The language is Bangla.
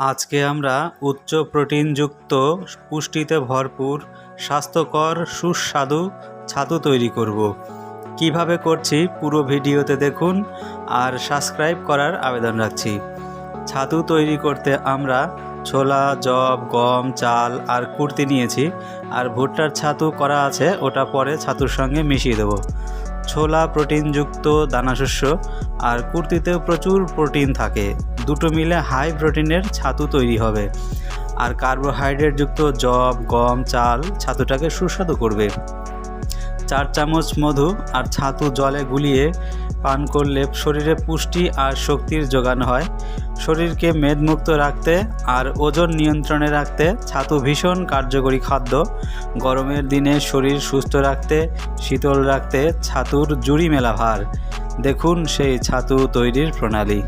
আজকে আমরা উচ্চ প্রোটিনযুক্ত পুষ্টিতে ভরপুর স্বাস্থ্যকর সুস্বাদু ছাতু তৈরি করব। কিভাবে করছি পুরো ভিডিওতে দেখুন আর সাবস্ক্রাইব করার আবেদন রাখছি। ছাতু তৈরি করতে আমরা ছোলা, যব, গম, চাল আর কুর্তি নিয়েছি। আর ভুট্টার ছাতু করা আছে, ওটা পরে ছাতুর সঙ্গে মিশিয়ে দেবো। ছোলা প্রোটিনযুক্ত দানাশস্য আর কুর্তিতেও প্রচুর প্রোটিন থাকে, দুটো মিলে হাই প্রোটিনের ছাতু তৈরি হবে। আর কার্বোহাইড্রেটযুক্ত যব, গম, চাল ছাতুটাকে সুস্বাদু করবে। 4 চামচ মধু আর ছাতু জলে গুলিয়ে পান করলে শরীরে পুষ্টি আর শক্তির যোগান হয়। শরীরকে মেদমুক্ত রাখতে আর ওজন নিয়ন্ত্রণে রাখতে ছাতু ভীষণ কার্যকরী খাদ্য। গরমের দিনে শরীর সুস্থ রাখতে, শীতল রাখতে ছাতুর জুড়ি মেলা ভার। দেখুন সেই ছাতু তৈরির প্রণালী।